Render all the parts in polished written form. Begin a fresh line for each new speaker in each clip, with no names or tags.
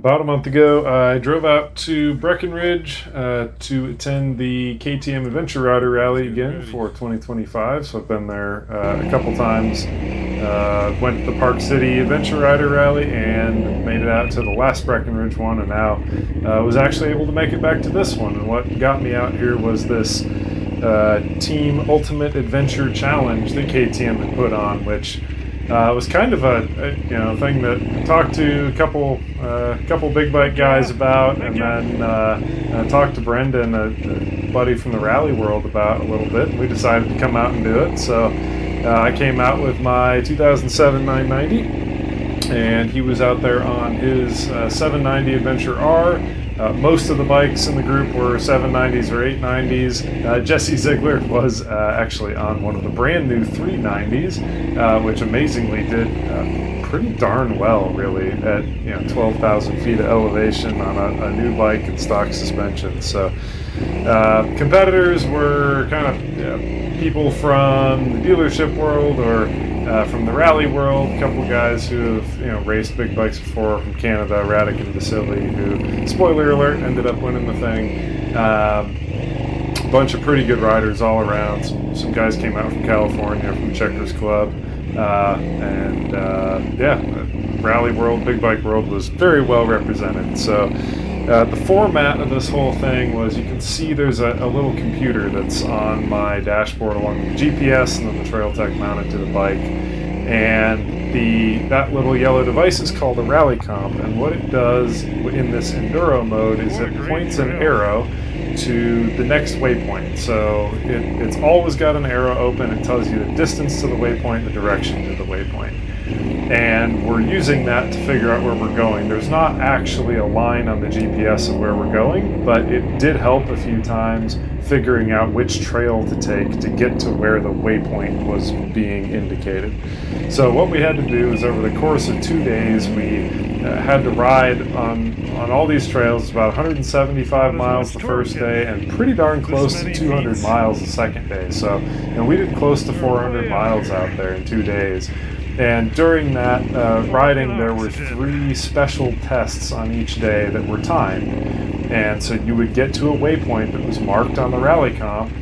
About a month ago, I drove out to Breckenridge to attend the KTM Adventure Rider Rally again for 2025. So I've been there a couple times. Went to the Park City Adventure Rider Rally and made it out to the last Breckenridge one, and now was actually able to make it back to this one. And what got me out here was this Team Ultimate Adventure Challenge that KTM had put on, which was kind of a thing that I talked to a couple big bike guys about, and then I talked to Brendan, a buddy from the rally world, about a little bit. We decided to come out and do it. So I came out with my 2007 990, and he was out there on his 790 Adventure R. Most of the bikes in the group were 790s or 890s. Jesse Ziegler was actually on one of the brand new 390s, which amazingly did pretty darn well, really, at 12,000 feet of elevation on a new bike and stock suspension. So competitors were kind of people from the dealership world or from the rally world. A couple guys who have raced big bikes before from Canada, Radek and Vasily, who, spoiler alert, ended up winning the thing. A bunch of pretty good riders all around. Some guys came out from California, from Checkers Club, rally world, big bike world was very well represented. So the format of this whole thing was, you can see there's a little computer that's on my dashboard along with the GPS and then the Trail Tech mounted to the bike. And that little yellow device is called a rally comp, and what it does in this enduro mode is it points an arrow to the next waypoint. So it's always got an arrow open. It tells you the distance to the waypoint, the direction to the waypoint. And we're using that to figure out where we're going. There's not actually a line on the GPS of where we're going, but it did help a few times figuring out which trail to take to get to where the waypoint was being indicated. So what we had to do is, over the course of 2 days, we had to ride on all these trails, about 175 miles the first day and pretty darn close to 200 miles the second day. So we did close to 400 miles out there in 2 days. And during that riding, there were 3 special tests on each day that were timed. And so you would get to a waypoint that was marked on the rally comp.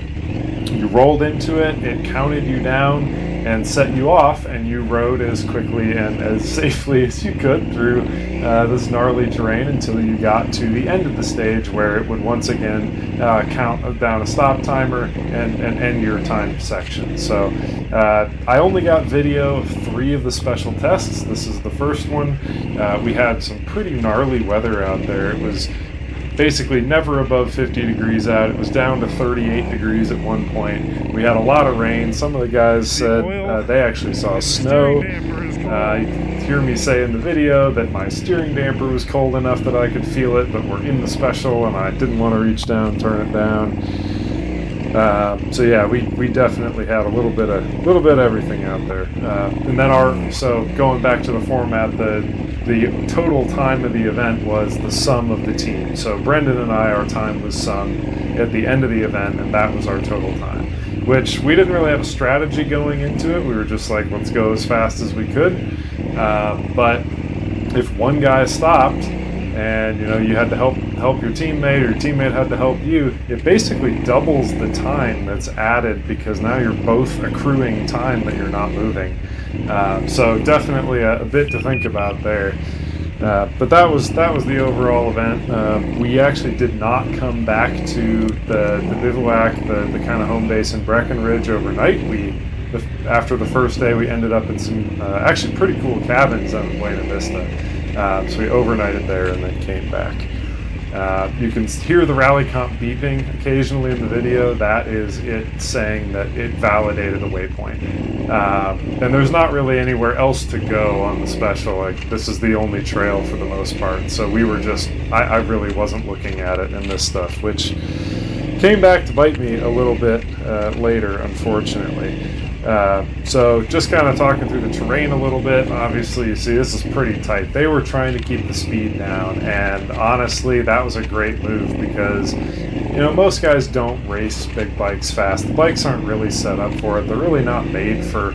You rolled into it, it counted you down and set you off, and you rode as quickly and as safely as you could through this gnarly terrain until you got to the end of the stage, where it would once again count down a stop timer and end your time section. So I only got video of 3 of the special tests. This is the first one. We had some pretty gnarly weather out there. It was basically never above 50 degrees out. It was down to 38 degrees at one point. We had a lot of rain. Some of the guys said they actually saw snow. You can hear me say in the video that my steering damper was cold enough that I could feel it, but we're in the special and I didn't want to reach down and turn it down. So yeah, we definitely had a little bit of everything out there. And then so going back to the format, the total time of the event was the sum of the team. So Brendan and I, our time was summed at the end of the event, and that was our total time, which we didn't really have a strategy going into it. We were just like, let's go as fast as we could. But if one guy stopped and you had to help your teammate, or your teammate had to help you, it basically doubles the time that's added, because now you're both accruing time that you're not moving. So definitely a bit to think about there. But that was the overall event. We actually did not come back to the bivouac, the kind of home base in Breckenridge overnight. After the first day, we ended up in some actually pretty cool cabins on Buena Vista. So we overnighted there and then came back. You can hear the rally comp beeping occasionally in the video. That is it saying that it validated a waypoint. And there's not really anywhere else to go on the special. Like, this is the only trail for the most part. So we were I really wasn't looking at it in this stuff, which came back to bite me a little bit later, unfortunately. So just kind of talking through the terrain a little bit. Obviously, you see this is pretty tight. They were trying to keep the speed down, and honestly, that was a great move, because most guys don't race big bikes fast. The bikes aren't really set up for it. They're really not made for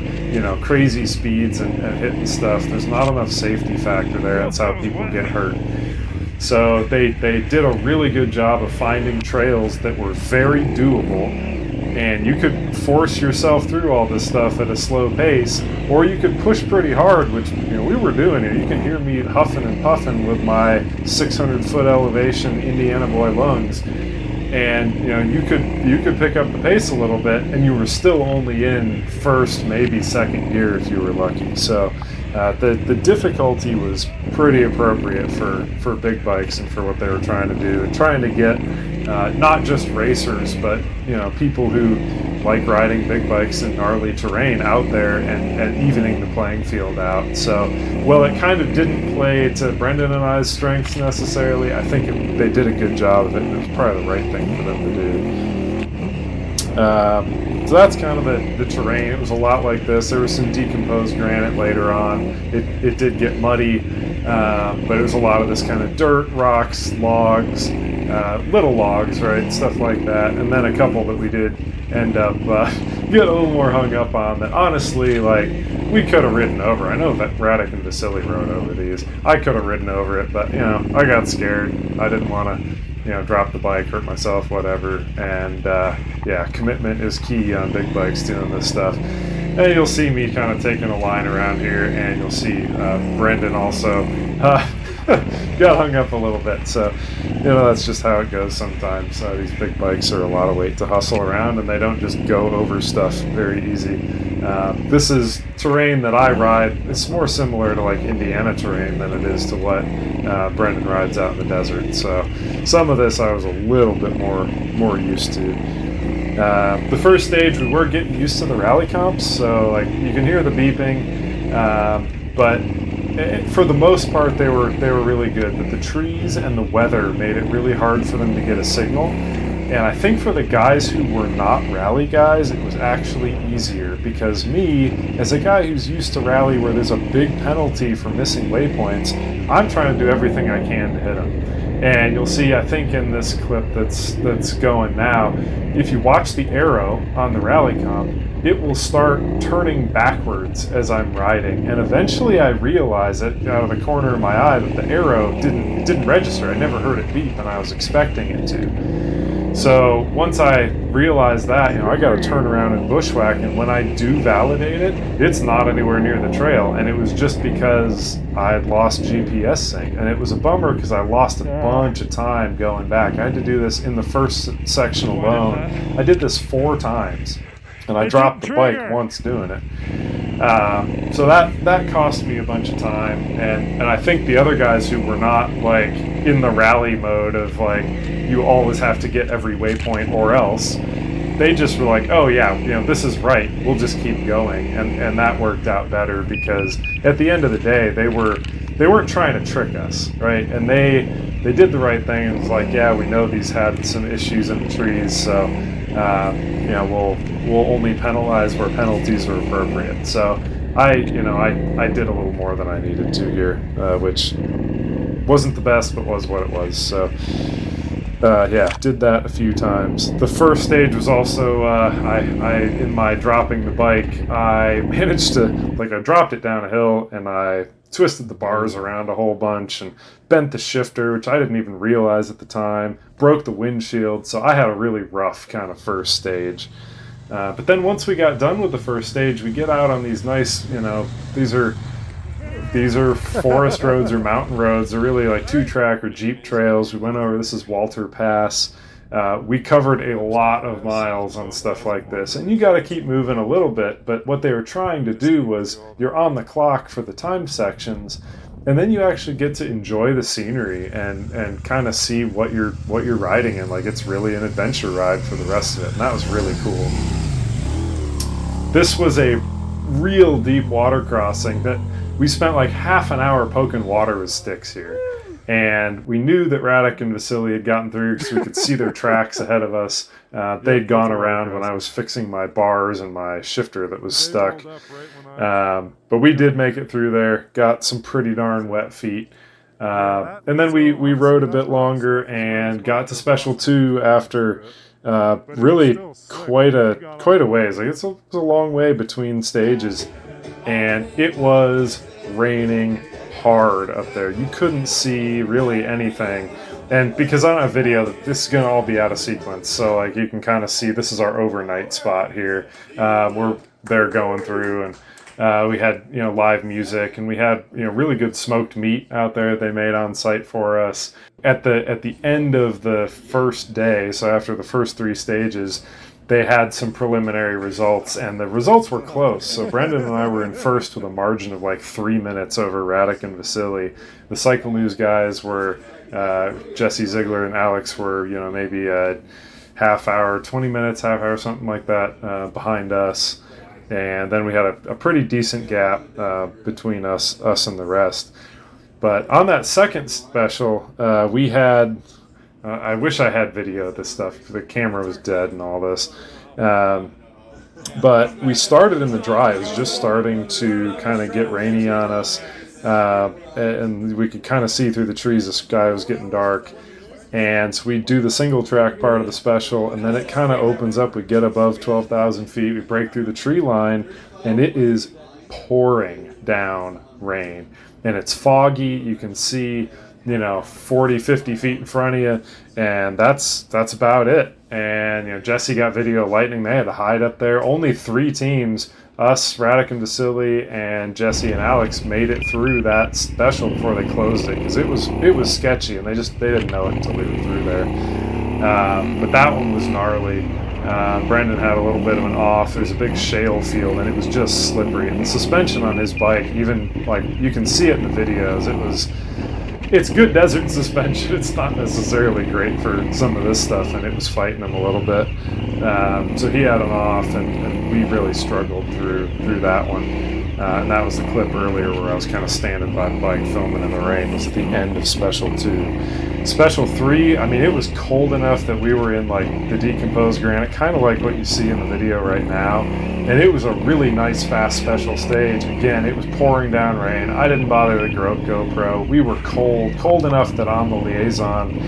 crazy speeds and hitting stuff. There's not enough safety factor there. That's how people get hurt. So they did a really good job of finding trails that were very doable, and you could force yourself through all this stuff at a slow pace, or you could push pretty hard, which we were doing here. You can hear me huffing and puffing with my 600-foot elevation Indiana boy lungs, and you could pick up the pace a little bit, and you were still only in first, maybe second gear if you were lucky. So the difficulty was pretty appropriate for big bikes and for what they were trying to do, and trying to get not just racers, but people who like riding big bikes in gnarly terrain out there, and evening the playing field out. So, well, it kind of didn't play to Brendan and I's strengths necessarily. I think they did a good job of it, and it was probably the right thing for them to do. So that's kind of the terrain. It was a lot like this. There was some decomposed granite later on. It did get muddy, but it was a lot of this kind of dirt, rocks, logs, little logs, right, stuff like that. And then a couple that we did end up getting a little more hung up on that honestly, like, we could have ridden over. I know that Radek and Vasily rode over these. I could have ridden over it, but I got scared. I didn't want to drop the bike, hurt myself, whatever. And yeah, commitment is key on big bikes doing this stuff. And you'll see me kind of taking a line around here, and you'll see Brendan also got hung up a little bit. So, that's just how it goes sometimes. These big bikes are a lot of weight to hustle around, and they don't just go over stuff very easy. This is terrain that I ride. It's more similar to like Indiana terrain than it is to what Brendan rides out in the desert. So some of this I was a little bit more used to. The first stage we were getting used to the rally comps, so like you can hear the beeping, but for the most part they were really good. But the trees and the weather made it really hard for them to get a signal. And I think for the guys who were not rally guys, it was actually easier, because me, as a guy who's used to rally where there's a big penalty for missing waypoints, I'm trying to do everything I can to hit them. And you'll see, I think in this clip that's going now, if you watch the arrow on the rally comp, it will start turning backwards as I'm riding. And eventually I realize it out of the corner of my eye that the arrow didn't register. I never heard it beep, and I was expecting it to. So once I realized that, I got to turn around and bushwhack, and when I do validate it, it's not anywhere near the trail, and it was just because I had lost GPS sync, and it was a bummer because I lost a bunch of time going back. I had to do this in the first section alone. I did this 4 times, and I dropped the bike once doing it. So that cost me a bunch of time, and I think the other guys who were not like in the rally mode of like you always have to get every waypoint or else, they just were like, oh yeah, this is right, we'll just keep going, and that worked out better, because at the end of the day they weren't trying to trick us, right? And they did the right thing, and was like, yeah, we know these had some issues in the trees, so we'll only penalize where penalties are appropriate. So I did a little more than I needed to here, which wasn't the best, but was what it was. So did that a few times. The first stage was also I in my dropping the bike, I managed to I dropped it down a hill, and I twisted the bars around a whole bunch and bent the shifter, which I didn't even realize at the time, broke the windshield, so I had a really rough kind of first stage. But then once we got done with the first stage, we get out on these nice, these are forest roads or mountain roads. They're really like 2-track or Jeep trails. We went over, this is Walter Pass. We covered a lot of miles on stuff like this, and you got to keep moving a little bit, but what they were trying to do was you're on the clock for the time sections, and then you actually get to enjoy the scenery and kind of see what you're riding in. Like, it's really an adventure ride for the rest of it, and that was really cool. This was a real deep water crossing that we spent like half an hour poking water with sticks here. And we knew that Radek and Vasily had gotten through because we could see their tracks ahead of us. They'd gone around when I was fixing my bars and my shifter that was stuck. But we did make it through there, got some pretty darn wet feet. And then we rode a bit longer and got to Special 2 after really quite a ways. Like, it's a long way between stages. And it was raining hard up there. You couldn't see really anything. And because I don't have video, this is going to all be out of sequence. So like you can kind of see this is our overnight spot here. We're there going through, and we had live music, and we had really good smoked meat out there they made on site for us. At the end of the first day, so after the first 3 stages, they had some preliminary results, and the results were close. So Brendan and I were in first with a margin of like 3 minutes over Radek and Vasily. The Cycle News guys were Jesse Ziegler and Alex were maybe a half hour, 20 minutes, half hour, something like that behind us. And then we had a pretty decent gap between us and the rest. But on that second special, we had, I wish I had video of this stuff. The camera was dead and all this. But we started in the dry. It was just starting to kind of get rainy on us. And we could kind of see through the trees the sky was getting dark. And so we do the single track part of the special, and then it kind of opens up. We get above 12,000 feet. We break through the tree line, and it is pouring down rain. And it's foggy. You can see 40, 50 feet in front of you, and that's about it. And Jesse got video lightning. They had to hide up there. Only 3 teams, us, Radek and Vasily, and Jesse and Alex, made it through that special before they closed it, because it was sketchy, and they didn't know it until we were through there. But that one was gnarly. Brendan had a little bit of an off. There's a big shale field, and it was just slippery. And the suspension on his bike, even like you can see it in the videos, it's good desert suspension. It's not necessarily great for some of this stuff, and it was fighting him a little bit. So he had an off, and we really struggled through that one. And that was the clip earlier where I was kind of standing by the bike filming in the rain. It was at the end of Special 2. Special 3, I mean, it was cold enough that we were in like the decomposed granite, kind of like what you see in the video right now. And it was a really nice, fast special stage. Again, it was pouring down rain. I didn't bother the GoPro. We were cold enough that on the liaison,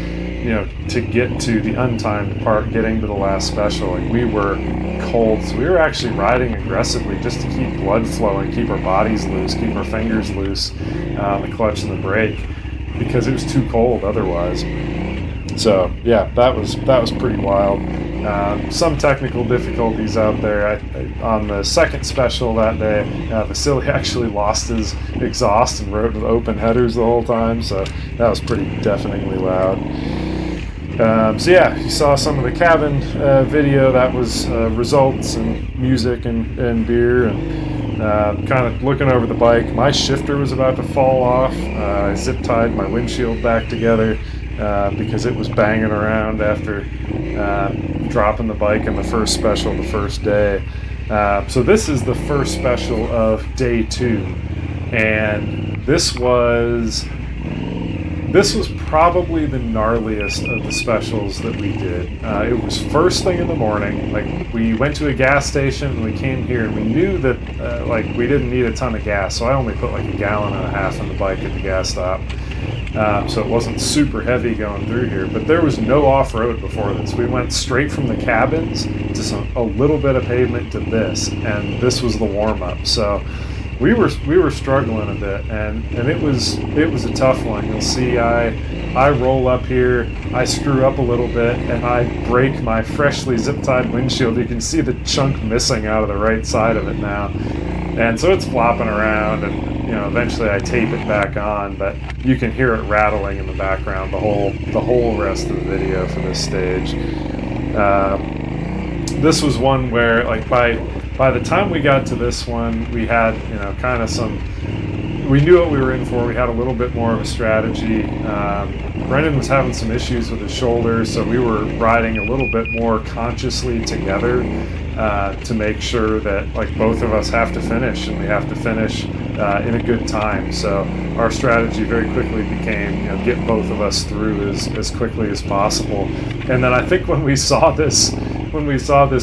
to get to the untimed part, getting to the last special, like we were cold. So we were actually riding aggressively just to keep blood flowing, keep our bodies loose, keep our fingers loose, the clutch and the brake, because it was too cold otherwise. So yeah, that was pretty wild. Some technical difficulties out there. On the second special that day, Vasily actually lost his exhaust and rode with open headers the whole time, so that was pretty deafeningly loud. So yeah, you saw some of the cabin video. That was results and music and beer, and kind of looking over the bike. My shifter was about to fall off. I zip tied my windshield back together because it was banging around after dropping the bike in the first special the first day. So this is the first special of day 2, and this was probably the gnarliest of the specials that we did. It was first thing in the morning. Like, we went to a gas station and we came here, and we knew that we didn't need a ton of gas, so I only put like 1.5 gallons in the bike at the gas stop. So it wasn't super heavy going through here, but there was no off-road before this. We went straight from the cabins to a little bit of pavement to this, and this was the warm-up. So we were struggling a bit, and it was a tough one. You'll see I roll up here, I screw up a little bit, and I break my freshly zip-tied windshield. You can see the chunk missing out of the right side of it now, and so it's flopping around, and eventually I tape it back on, but you can hear it rattling in the background the whole rest of the video for this stage. This was one where, like, by the time we got to this one, we had, kind of we knew what we were in for. We had a little bit more of a strategy. Brendan was having some issues with his shoulder, so we were riding a little bit more consciously together to make sure that, like, both of us have to finish, and we have to finish in a good time. So our strategy very quickly became, get both of us through as quickly as possible. And then I think when we saw this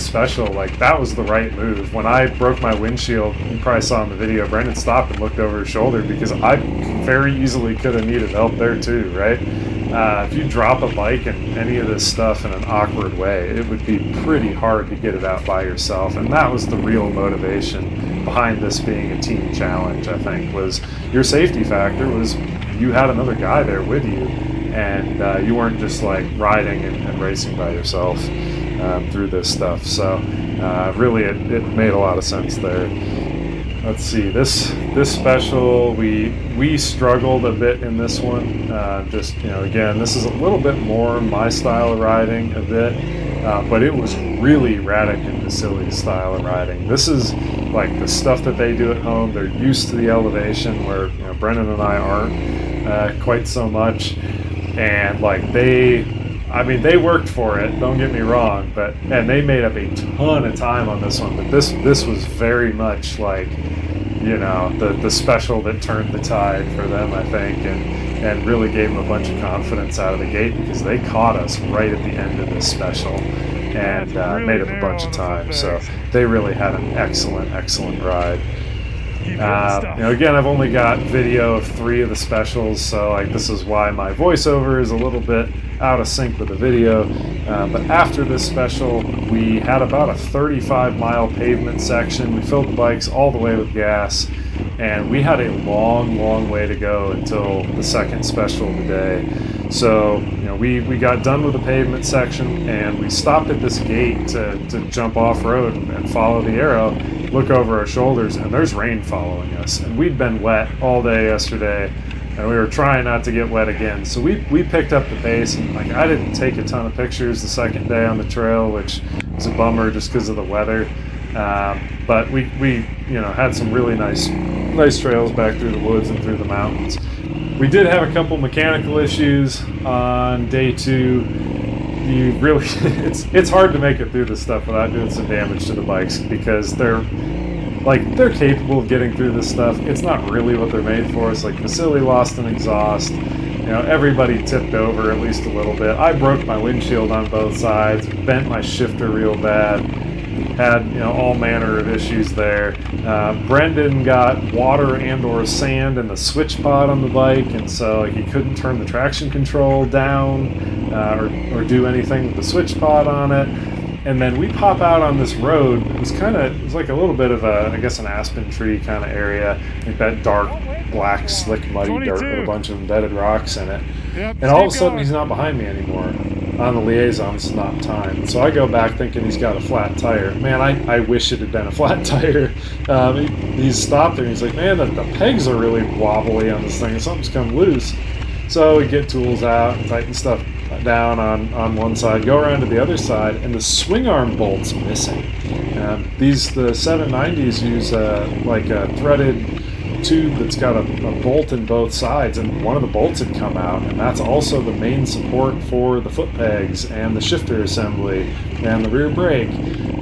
special, like, that was the right move. When I broke my windshield, you probably saw in the video, Brendan stopped and looked over his shoulder, because I very easily could have needed help there too, right? If you drop a bike and any of this stuff in an awkward way, it would be pretty hard to get it out by yourself, and that was the real motivation. behind this being a team challenge, I think, was your safety factor was you had another guy there with you, and you weren't just like riding and racing by yourself through this stuff. So really it made a lot of sense there. Let's see, this special, we struggled a bit in this one. Just, again, this is a little bit more my style of riding a bit, but it was really Radek and Vasily's style of riding. This is like the stuff that they do at home. They're used to the elevation where Brennan and I aren't quite so much, and like they worked for it, don't get me wrong, and they made up a ton of time on this one, but this was very much like, the special that turned the tide for them, I think, and really gave them a bunch of confidence out of the gate, because they caught us right at the end of this special and made up a bunch of time. So they really had an excellent ride. Again, I've only got video of 3 of the specials, so like this is why my voiceover is a little bit out of sync with the video. But after this special, we had about a 35-mile pavement section. We filled the bikes all the way with gas, and we had a long way to go until the second special of the day. So we got done with the pavement section, and we stopped at this gate to jump off-road and follow the arrow, look over our shoulders, and there's rain following us. And we'd been wet all day yesterday, and we were trying not to get wet again. So we picked up the pace, and like I didn't take a ton of pictures the second day on the trail, which was a bummer just because of the weather. But we had some really nice trails back through the woods and through the mountains. We did have a couple mechanical issues on day 2. You really, it's hard to make it through this stuff without doing some damage to the bikes, because they're capable of getting through this stuff. It's not really what they're made for. It's like Vasily lost an exhaust. Everybody tipped over at least a little bit. I broke my windshield on both sides, bent my shifter real bad, had all manner of issues there. Brendan got water and or sand in the switch pod on the bike, and so he couldn't turn the traction control down or do anything with the switch pod on it. And then we pop out on this road. It was like a little bit of an aspen tree kind of area, like that dark, black, slick, muddy dirt with a bunch of embedded rocks in it.
Yep,
and all of a sudden, he's not behind me anymore. On the liaison, it's not timed. So I go back thinking he's got a flat tire. Man, I wish it had been a flat tire. He's stopped there, and he's like, man, the pegs are really wobbly on this thing. Something's come loose. So we get tools out, tighten stuff down on one side, go around to the other side, and the swing arm bolt's missing. The 790s use a threaded tube that's got a bolt in both sides, and one of the bolts had come out, and that's also the main support for the foot pegs and the shifter assembly and the rear brake.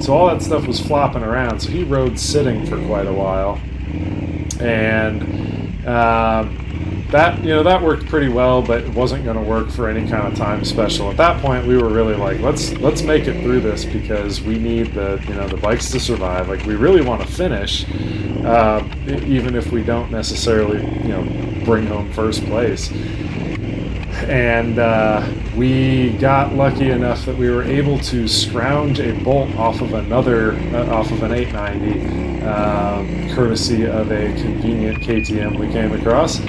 So all that stuff was flopping around, so he rode sitting for quite a while, and that worked pretty well, but it wasn't going to work for any kind of time special. At that point, we were really like, let's make it through this, because we need the bikes to survive. Like, we really want to finish, even if we don't necessarily bring home first place. And we got lucky enough that we were able to scrounge a bolt off of an 890, courtesy of a convenient KTM we came across.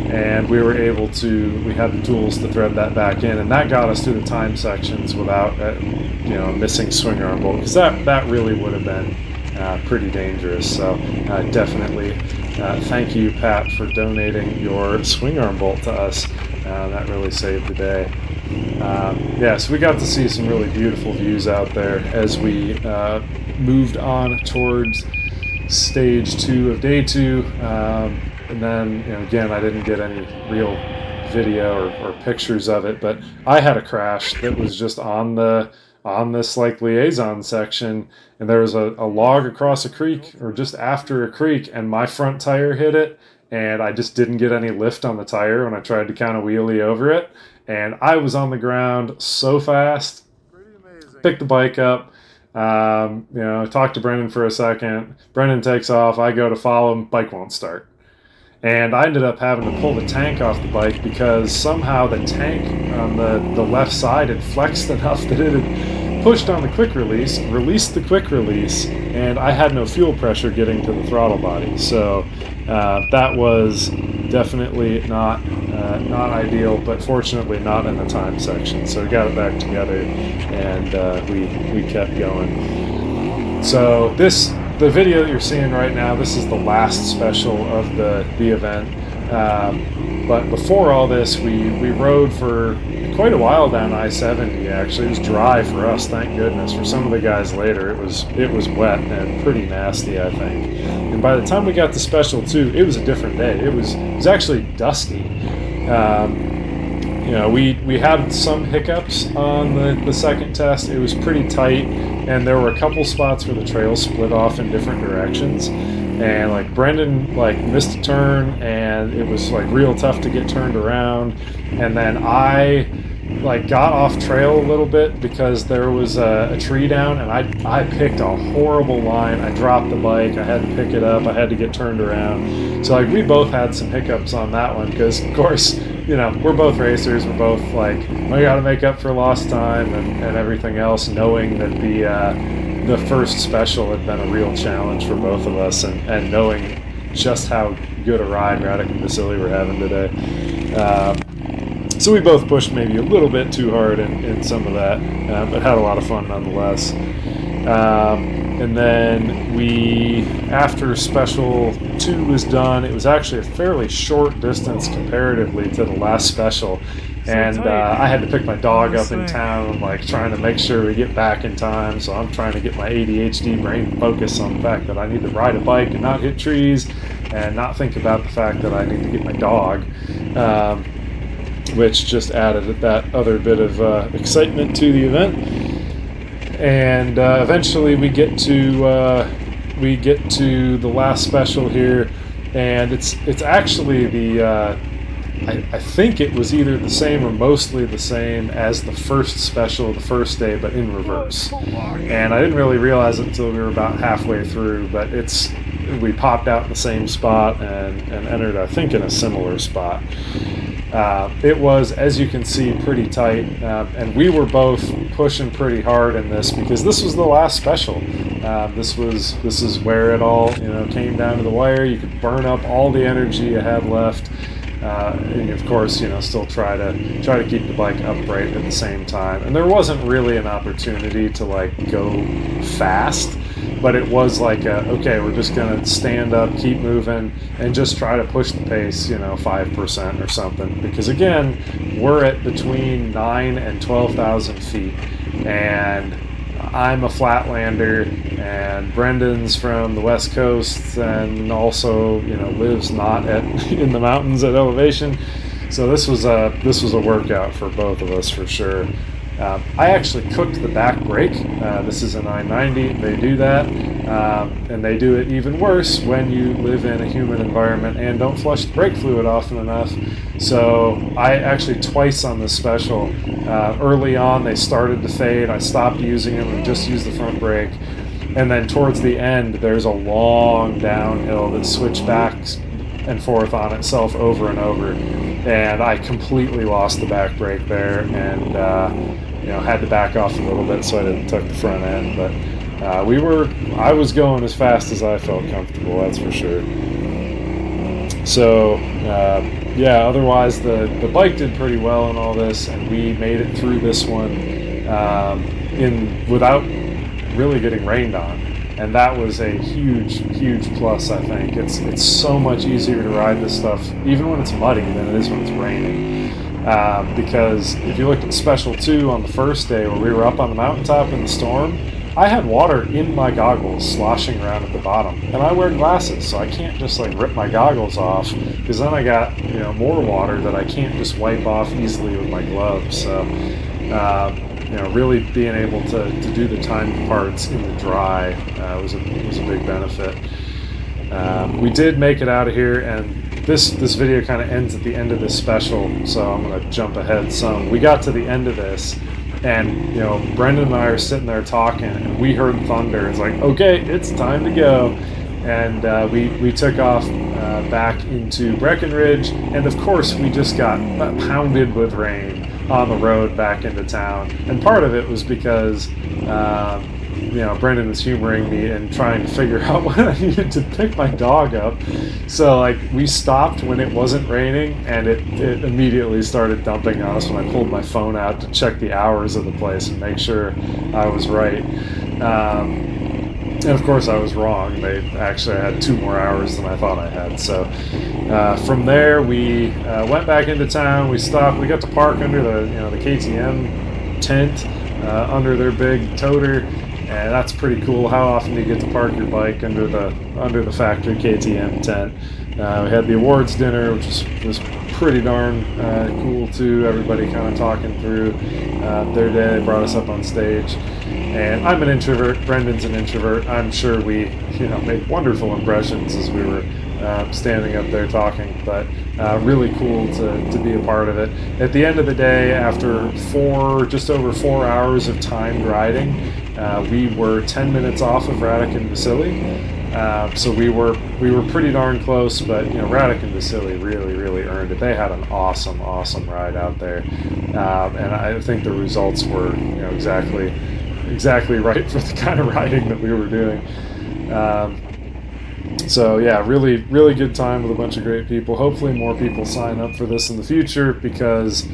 And we had the tools to thread that back in, and that got us through the time sections without missing swing arm bolt, because that really would have been pretty dangerous. So definitely thank you, Pat, for donating your swing arm bolt to us. That really saved the day. So we got to see some really beautiful views out there as we moved on towards stage 2 of day 2. And then, again, I didn't get any real video or pictures of it, but I had a crash that was just on this like liaison section, and there was a log across a creek, or just after a creek, and my front tire hit it, and I just didn't get any lift on the tire when I tried to kind of wheelie over it, and I was on the ground so fast. Picked the bike up, talked to Brendan for a second. Brendan takes off. I go to follow him. Bike won't start. And I ended up having to pull the tank off the bike, because somehow the tank on the left side had flexed enough that it had pushed on the quick release, released the quick release, and I had no fuel pressure getting to the throttle body. So that was definitely not ideal, but fortunately not in the time section. So we got it back together, and we kept going. So the video that you're seeing right now, this is the last special of the event. But before all this, we rode for quite a while down I-70. Actually, it was dry for us, thank goodness. For some of the guys later, it was wet and pretty nasty, I think. And by the time we got to Special 2, it was a different day. It was actually dusty. You know, we had some hiccups on the second test. It was pretty tight, and there were a couple spots where the trail split off in different directions. And like Brendan missed a turn, and it was like real tough to get turned around. And then I got off trail a little bit because there was a tree down, and I picked a horrible line. I dropped the bike. I had to pick it up. I had to get turned around. So we both had some hiccups on that one because, of course, you know, we're both racers. We're both we got to make up for lost time and everything else, knowing that the first special had been a real challenge for both of us, and knowing just how good a ride Radek and Vasily were having today. So we both pushed maybe a little bit too hard in some of that, but had a lot of fun nonetheless. And then after Special 2 was done, it was actually a fairly short distance comparatively to the last special. And I had to pick my dog up in town, trying to make sure we get back in time. So I'm trying to get my ADHD brain focused on the fact that I need to ride a bike and not hit trees, and not think about the fact that I need to get my dog, which just added that other bit of excitement to the event. And eventually we get to the last special here, and it's actually the I think it was either the same or mostly the same as the first special the first day, but in reverse. And I didn't really realize it until we were about halfway through, but we popped out in the same spot and entered, I think, in a similar spot. It was, as you can see, pretty tight, and we were both pushing pretty hard in this because this was the last special. This is where it all came down to the wire. You could burn up all the energy you had left. And of course, still try to keep the bike upright at the same time. And there wasn't really an opportunity to go fast, but it was okay, we're just gonna stand up, keep moving, and just try to push the pace, 5% or something. Because again, we're at between 9,000 and 12,000 feet, and I'm a flatlander, and Brendan's from the West Coast, and also lives not in the mountains at elevation. So this was a workout for both of us for sure. I actually cooked the back brake. This is a 990. They do that, and they do it even worse when you live in a humid environment and don't flush the brake fluid often enough. So I actually twice on this special. Early on, they started to fade. I stopped using them and just used the front brake. And then towards the end, there's a long downhill that switched back and forth on itself over and over. And I completely lost the back brake there, and had to back off a little bit so I didn't tuck the front end. But I was going as fast as I felt comfortable, that's for sure. So otherwise the bike did pretty well in all this, and we made it through this one without really getting rained on. And that was a huge plus, I think. It's so much easier to ride this stuff, even when it's muddy, than it is when it's raining. Because if you looked at Special 2 on the first day where we were up on the mountaintop in the storm, I had water in my goggles sloshing around at the bottom. And I wear glasses, so I can't just rip my goggles off, because then I got more water that I can't just wipe off easily with my gloves. So really being able to do the timed parts in the dry was a big benefit. We did make it out of here, and this video kind of ends at the end of this special, so I'm going to jump ahead some. We got to the end of this, and Brendan and I are sitting there talking, and we heard thunder. It's okay, it's time to go. And we took off back into Breckenridge, and of course we just got pounded with rain. on the road back into town. And part of it was because you know, Brendan was humoring me and trying to figure out when I needed to pick my dog up. So like we stopped when it wasn't raining, and it immediately started dumping on us when I pulled my phone out to check the hours of the place and make sure I was right. And of course I was wrong. They actually had 2 more hours than I thought I had. So from there we went back into town. We stopped. We got to park under the KTM tent under their big toter. And that's pretty cool. How often do you get to park your bike under the factory KTM tent? We had the awards dinner, which was pretty darn cool too. Everybody kind of talking through their day. They brought us up on stage, and I'm an introvert. Brendan's an introvert. I'm sure we made wonderful impressions as we were standing up there talking. But really cool to be a part of it. At the end of the day, after just over 4 hours of timed riding. We were 10 minutes off of Radek and Vasily, so we were pretty darn close. But Radek and Vasily really earned it. They had an awesome ride out there, and I think the results were exactly right for the kind of riding that we were doing. So yeah, really good time with a bunch of great people. Hopefully more people sign up for this in the future, because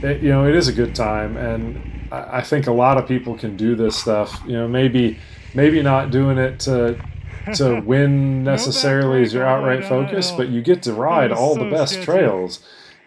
it is a good time, and I think a lot of people can do this stuff. Maybe not doing it to win necessarily as your outright focus, but you get to ride all the best trails,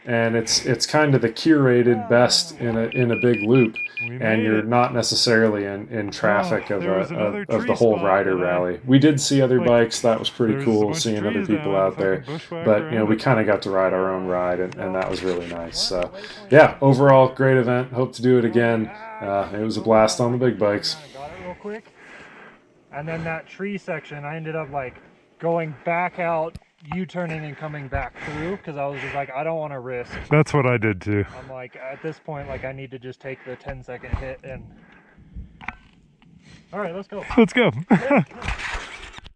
and it's kind of the curated best in a big loop, and you're not necessarily in traffic of the whole rider rally. We did see other bikes. That was pretty cool, seeing other people out there, but we kind of got to ride our own ride, and that was really nice. So yeah, overall great event. Hope to do it again. It was a blast on the big bikes.
Got it real quick. And then that tree section, I ended up like going back out, U-turning and coming back through, because I was just like, I don't want to risk.
That's what I did too.
I'm like, at this point, like I need to just take the 10-second hit and... All right, let's go.
Let's go.